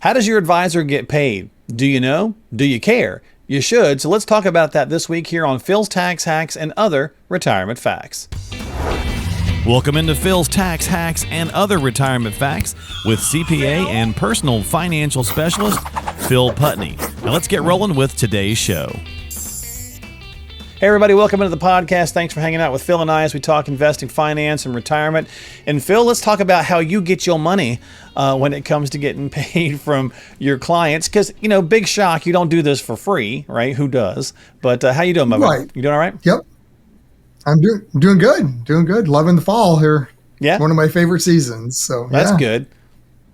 How does your advisor get paid? Do you know? Do you care? You should. So let's talk about that this week here on Phil's Tax Hacks and Other Retirement Facts. Welcome into Phil's Tax Hacks and Other Retirement Facts with CPA and personal financial specialist Phil Putney. Now let's get rolling with today's show. Hey everybody, welcome into the podcast. Thanks for hanging out with Phil and I as we talk investing, finance, and retirement. And Phil, let's talk about how you get your money when it comes to getting paid from your clients. Because, you know, big shock, you don't do this for free, right? Who does? But how you doing, my buddy? You doing all right? Yep. I'm doing good. Loving the fall here. Yeah. One of my favorite seasons. So That's good.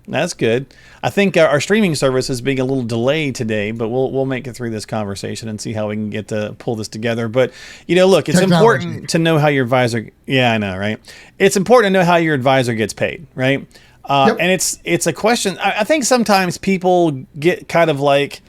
That's good. I think our streaming service is being a little delayed today, but we'll make it through this conversation and see how we can get to pull this together. But, you know, look, it's important to know how your advisor. Yeah, I know, right? It's important to know how your advisor gets paid, right? Yep. And it's a question. I think sometimes people get kind of like,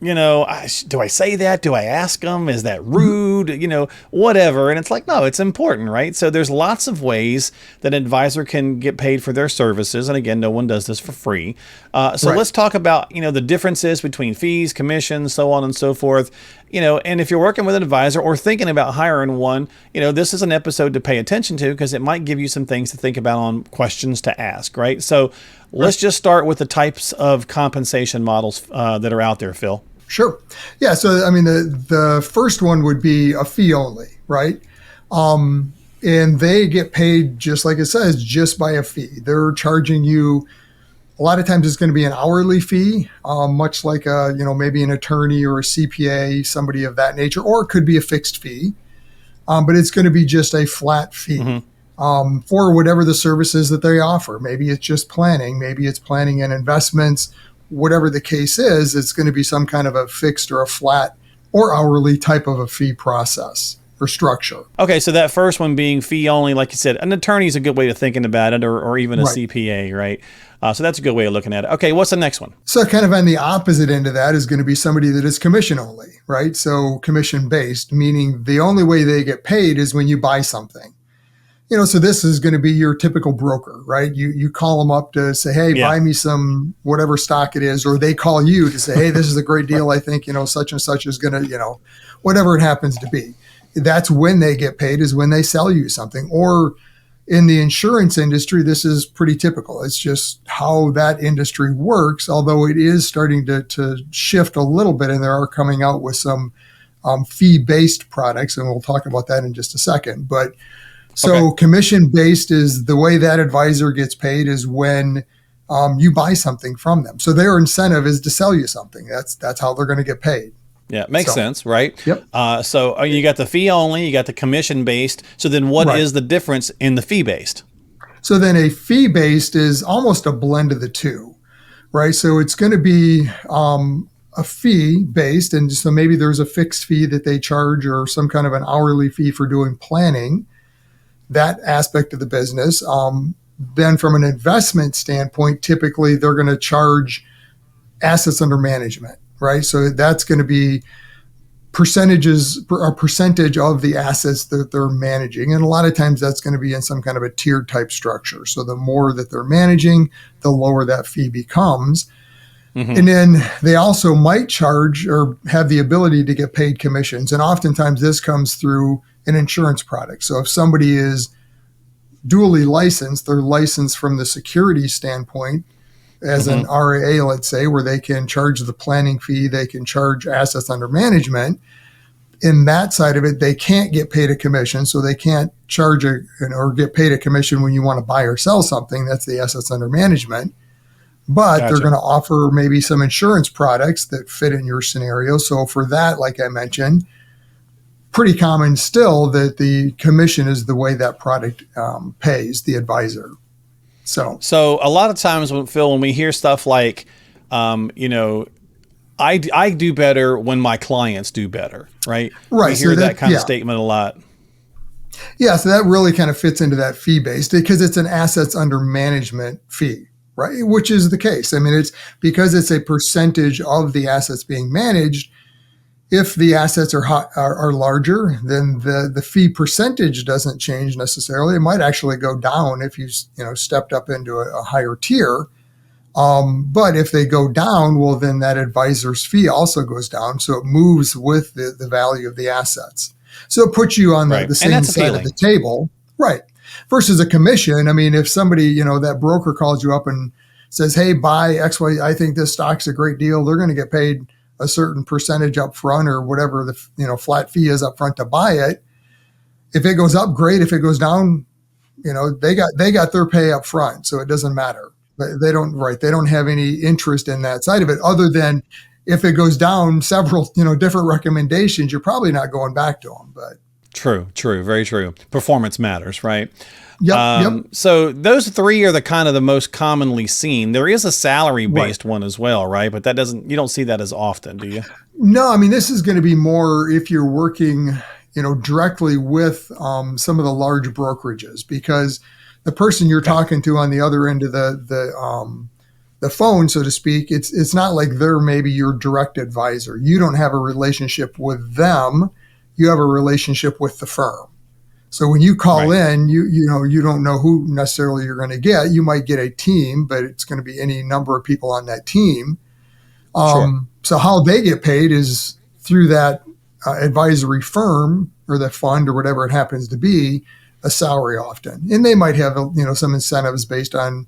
you know, do I say that? Do I ask them? Is that rude? You know, whatever. And it's like, no, it's important, right? So there's lots of ways that an advisor can get paid for their services. And again, no one does this for free. So let's talk about, you know, the differences between fees, commissions, so on and so forth. You know, and if you're working with an advisor or thinking about hiring one, you know, this is an episode to pay attention to because it might give you some things to think about on questions to ask, right? So let's just start with the types of compensation models that are out there, Phil. Sure. Yeah. So, I mean, the first one would be a fee only, right? And they get paid, just like it says, just by a fee. They're charging you, a lot of times it's going to be an hourly fee, much like maybe an attorney or a CPA, somebody of that nature, or it could be a fixed fee. But it's going to be just a flat fee for whatever the services that they offer. Maybe it's just planning. Maybe it's planning and investments. Whatever the case is, it's going to be some kind of a fixed or a flat or hourly type of a fee process or structure. Okay, so that first one being fee only, like you said, an attorney is a good way of thinking about it, or even a CPA, right? So that's a good way of looking at it. Okay, what's the next one? So kind of on the opposite end of that is going to be somebody that is commission only, right? So commission based, meaning the only way they get paid is when you buy something. You know, so this is going to be your typical broker, right? You call them up to say, hey, buy me some whatever stock it is, or they call you to say, hey, this is a great deal. I think, you know, such and such is going to, you know, whatever it happens to be. That's when they get paid, is when they sell you something. Or in the insurance industry, this is pretty typical. It's just how that industry works, although it is starting to shift a little bit, and they are coming out with some fee-based products, and we'll talk about that in just a second. But so commission-based is the way that advisor gets paid is when you buy something from them. So their incentive is to sell you something. That's how they're going to get paid. Yeah, makes sense, right? Yep. So you got the fee only, you got the commission-based. So then what is the difference in the fee-based? So then a fee-based is almost a blend of the two, right? So it's going to be a fee-based, and so maybe there's a fixed fee that they charge or some kind of an hourly fee for doing planning, that aspect of the business. Then from an investment standpoint, typically they're going to charge assets under management, right? So that's going to be a percentage of the assets that they're managing. And a lot of times that's going to be in some kind of a tiered type structure. So the more that they're managing, the lower that fee becomes. And then they also might charge or have the ability to get paid commissions. And oftentimes this comes through an insurance product. So if somebody is duly licensed, they're licensed from the security standpoint as an RIA, let's say, where they can charge the planning fee, they can charge assets under management. In that side of it, they can't get paid a commission. So they can't charge or get paid a commission when you want to buy or sell something. That's the assets under management. But they're going to offer maybe some insurance products that fit in your scenario. So for that, like I mentioned, pretty common still that the commission is the way that product pays the advisor. So a lot of times, Phil, when we hear stuff like, you know, I do better when my clients do better, right? Right. We hear that kind of statement a lot. Yeah. So that really kind of fits into that fee-based because it's an assets under management fee, right? Which is the case. I mean, it's because it's a percentage of the assets being managed. If the assets are larger, then the fee percentage doesn't change necessarily. It might actually go down if you stepped up into a higher tier. But if they go down, well, then that advisor's fee also goes down. So it moves with the value of the assets. So it puts you on the same side of the table. Right. Versus a commission. I mean, if somebody, that broker calls you up and says, hey, buy XY, I think this stock's a great deal. They're going to get paid a certain percentage up front or whatever the flat fee is up front to buy it. If it goes up, great. If it goes down, they got their pay up front. So it doesn't matter. But they don't have any interest in that side of it other than if it goes down several, different recommendations, you're probably not going back to them. But True, very true. Performance matters, right? Yep. So those three are the most commonly seen. There is a salary-based one as well, right? But you don't see that as often, do you? No, I mean, this is going to be more if you're working, directly with some of the large brokerages, because the person you're talking to on the other end of the phone, so to speak, it's not like they're maybe your direct advisor. You don't have a relationship with them. You have a relationship with the firm. So when you call in, you don't know who necessarily you're going to get. You might get a team, but it's going to be any number of people on that team. Sure. So how they get paid is through that advisory firm or the fund or whatever it happens to be, a salary often. And they might have, some incentives based on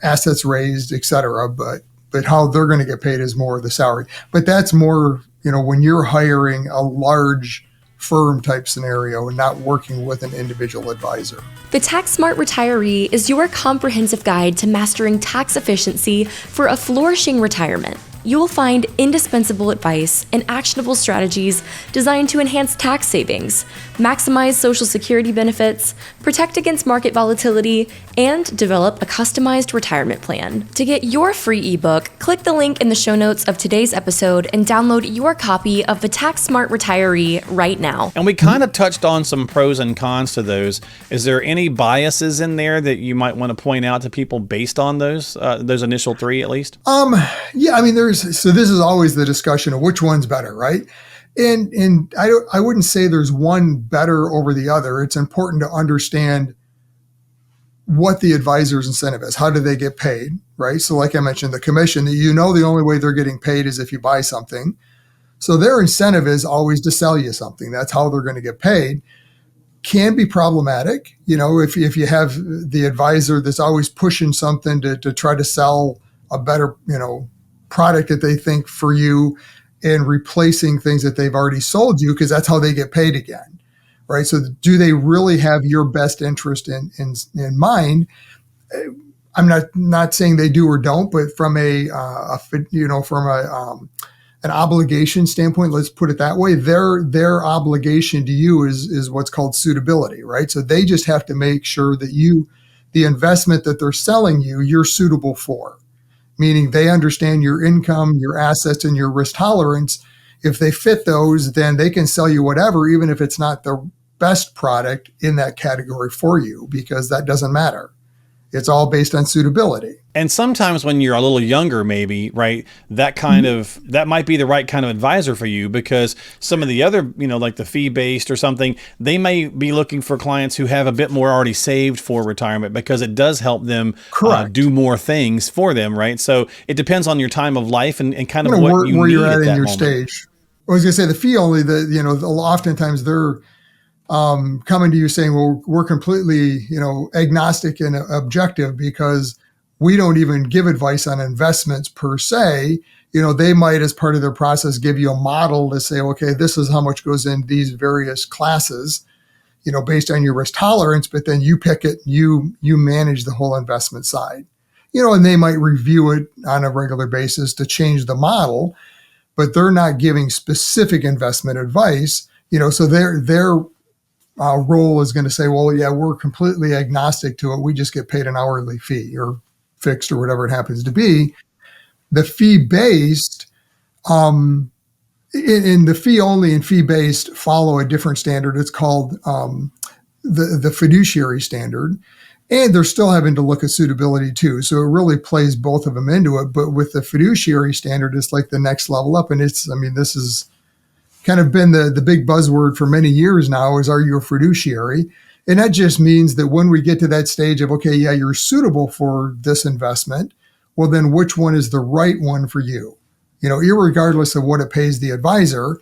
assets raised, et cetera. But how they're going to get paid is more of the salary. But that's more, when you're hiring a large firm type scenario and not working with an individual advisor. The Tax Smart Retiree is your comprehensive guide to mastering tax efficiency for a flourishing retirement. You will find indispensable advice and actionable strategies designed to enhance tax savings, maximize Social Security benefits, protect against market volatility, and develop a customized retirement plan. To get your free ebook, click the link in the show notes of today's episode and download your copy of the Tax Smart Retiree right now. And we kind of touched on some pros and cons to those. Is there any biases in there that you might want to point out to people based on those initial three at least? Yeah, I mean, so this is always the discussion of which one's better, right? And I wouldn't say there's one better over the other. It's important to understand what the advisor's incentive is. How do they get paid, right? So like I mentioned, the commission, the only way they're getting paid is if you buy something. So their incentive is always to sell you something. That's how they're going to get paid. Can be problematic, if you have the advisor that's always pushing something to try to sell a better, product that they think for you and replacing things that they've already sold you, because that's how they get paid again, right? So do they really have your best interest in mind? I'm not saying they do or don't, but from an obligation standpoint, let's put it that way, their obligation to you is what's called suitability, right? So they just have to make sure that the investment that they're selling you're suitable for. Meaning they understand your income, your assets, and your risk tolerance. If they fit those, then they can sell you whatever, even if it's not the best product in that category for you, because that doesn't matter. It's all based on suitability. And sometimes when you're a little younger, maybe, right, that might be the right kind of advisor for you, because some of the other, like the fee-based or something, they may be looking for clients who have a bit more already saved for retirement, because it does help them do more things for them, right? So it depends on your time of life and kind of what where you need you're at in your moment. stage. I was going to say the fee only, oftentimes they're coming to you saying, well, we're completely, agnostic and objective because we don't even give advice on investments per se. They might, as part of their process, give you a model to say, okay, this is how much goes in these various classes, based on your risk tolerance, but then you pick it, you manage the whole investment side, and they might review it on a regular basis to change the model, but they're not giving specific investment advice, so their role is going to say, well, yeah, we're completely agnostic to it. We just get paid an hourly fee or fixed or whatever it happens to be. The fee-based, in the fee only and fee-based follow a different standard. It's called the fiduciary standard. And they're still having to look at suitability too. So it really plays both of them into it. But with the fiduciary standard, it's like the next level up. And this is kind of been the big buzzword for many years now is, are you a fiduciary? And that just means that when we get to that stage of, okay, yeah, you're suitable for this investment, well, then which one is the right one for you? Irregardless of what it pays the advisor.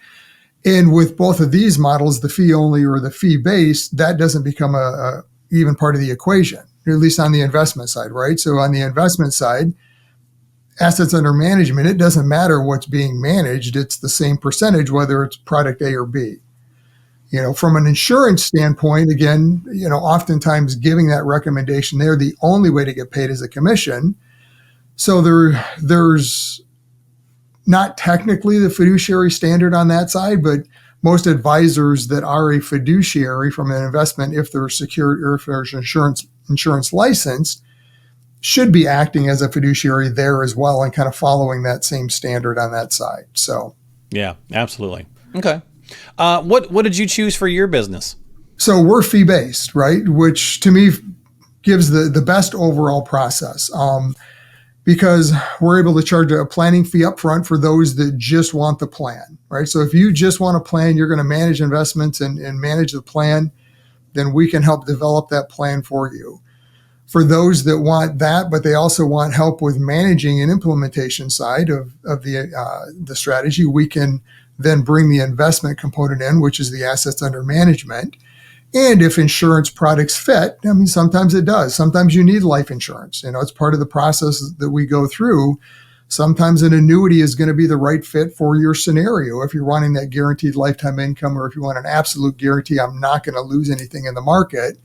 And with both of these models, the fee only or the fee based, that doesn't become a even part of the equation, at least on the investment side, right? So on the investment side, assets under management, it doesn't matter what's being managed. It's the same percentage, whether it's product A or B. From an insurance standpoint, again, oftentimes giving that recommendation there, the only way to get paid is a commission. So there's not technically the fiduciary standard on that side, but most advisors that are a fiduciary from an investment, if they're secured or if there's insurance licensed, should be acting as a fiduciary there as well and kind of following that same standard on that side. So, yeah, absolutely. Okay. What did you choose for your business? So we're fee-based, right? Which to me gives the best overall process. Because we're able to charge a planning fee up front for those that just want the plan, right? So if you just want a plan, you're going to manage investments and manage the plan, then we can help develop that plan for you. For those that want that, but they also want help with managing and implementation side of the strategy, we can then bring the investment component in, which is the assets under management. And if insurance products fit, sometimes it does. Sometimes you need life insurance. It's part of the process that we go through. Sometimes an annuity is going to be the right fit for your scenario. If you're wanting that guaranteed lifetime income, or if you want an absolute guarantee, I'm not going to lose anything in the market,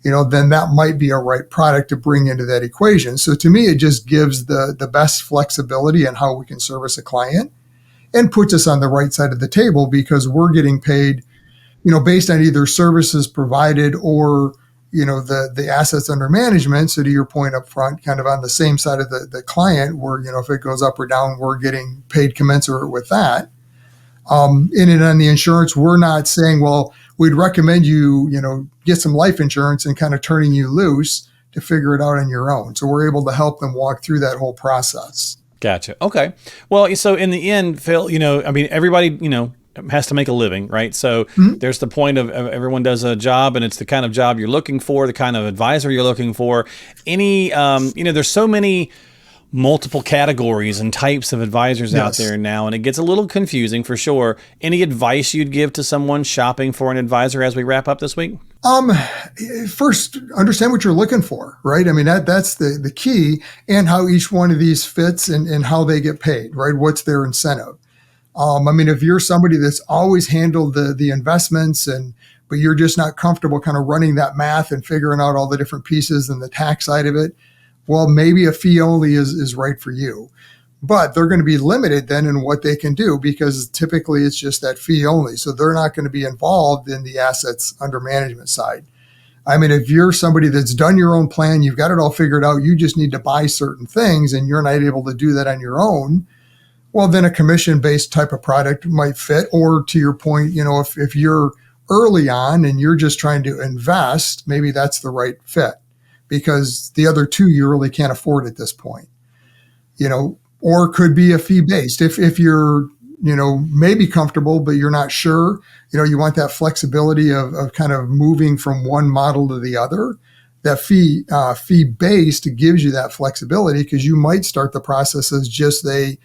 then that might be a right product to bring into that equation. So to me, it just gives the best flexibility in how we can service a client and puts us on the right side of the table because we're getting paid based on either services provided or, the assets under management. So to your point up front, kind of on the same side of the client where, if it goes up or down, we're getting paid commensurate with that. And on the insurance, we're not saying, well, we'd recommend you, get some life insurance and kind of turning you loose to figure it out on your own. So we're able to help them walk through that whole process. Gotcha. Okay. Well, so in the end, Phil, everybody, has to make a living, right? So there's the point of everyone does a job and it's the kind of job you're looking for, the kind of advisor you're looking for. There's so many multiple categories and types of advisors out there now, and it gets a little confusing for sure. Any advice you'd give to someone shopping for an advisor as we wrap up this week? First, understand what you're looking for, right? That's the key, and how each one of these fits and how they get paid, right? What's their incentive? If you're somebody that's always handled the investments but you're just not comfortable kind of running that math and figuring out all the different pieces and the tax side of it, well, maybe a fee only is right for you. But they're going to be limited then in what they can do because typically it's just that fee only. So they're not going to be involved in the assets under management side. If you're somebody that's done your own plan, you've got it all figured out, you just need to buy certain things and you're not able to do that on your own, well, then a commission-based type of product might fit. Or to your point, if you're early on and you're just trying to invest, maybe that's the right fit because the other two you really can't afford at this point, or it could be a fee-based. If you're, maybe comfortable, but you're not sure, you want that flexibility of kind of moving from one model to the other. That fee-based gives you that flexibility because you might start the process as just a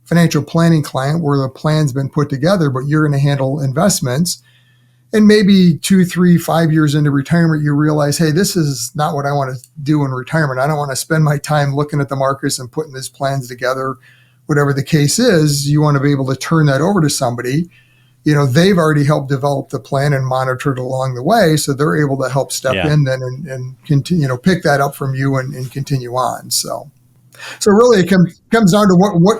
financial planning client where the plan's been put together, but you're going to handle investments. And maybe 2, 3, 5 years into retirement, you realize, hey, this is not what I want to do in retirement. I don't want to spend my time looking at the markets and putting these plans together. Whatever the case is, you want to be able to turn that over to somebody. They've already helped develop the plan and monitored along the way. So they're able to help step in then and continue, pick that up from you and continue on. So really it comes down to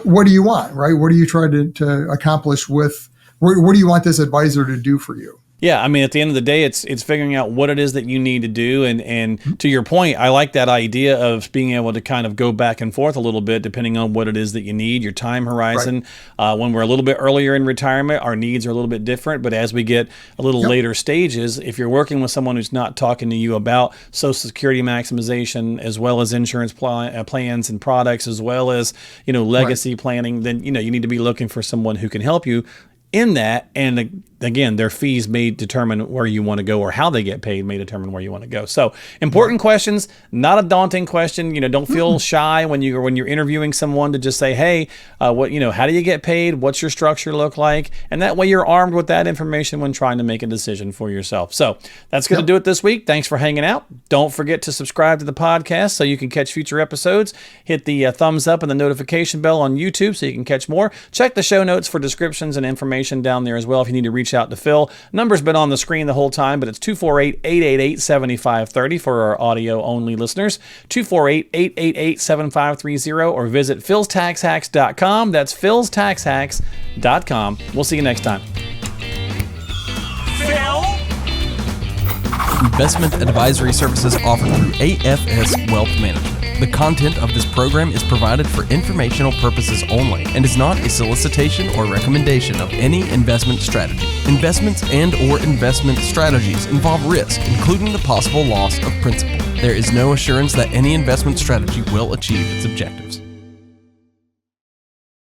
what do you want, right? What do you try to accomplish with, what do you want this advisor to do for you? Yeah, at the end of the day, it's figuring out what it is that you need to do. And to your point, I like that idea of being able to kind of go back and forth a little bit depending on what it is that you need, your time horizon. Right. When we're a little bit earlier in retirement, our needs are a little bit different. But as we get a little later stages, if you're working with someone who's not talking to you about Social Security maximization, as well as insurance plans and products, as well as legacy planning, then you need to be looking for someone who can help you in that. And again, their fees may determine where you want to go, or how they get paid may determine where you want to go. So important questions, not a daunting question. Don't feel shy when you're interviewing someone to just say, hey, how do you get paid? What's your structure look like? And that way you're armed with that information when trying to make a decision for yourself. So that's going to do it this week. Thanks for hanging out. Don't forget to subscribe to the podcast so you can catch future episodes. Hit the thumbs up and the notification bell on YouTube so you can catch more. Check the show notes for descriptions and information down there as well if you need to reach out to Phil. Number's been on the screen the whole time, but it's 248-888-7530 for our audio-only listeners, 248-888-7530, or visit philstaxhacks.com. That's philstaxhacks.com. We'll see you next time. Investment advisory services offered through AFS Wealth Management. The content of this program is provided for informational purposes only and is not a solicitation or recommendation of any investment strategy. Investments and/or investment strategies involve risk, including the possible loss of principal. There is no assurance that any investment strategy will achieve its objectives.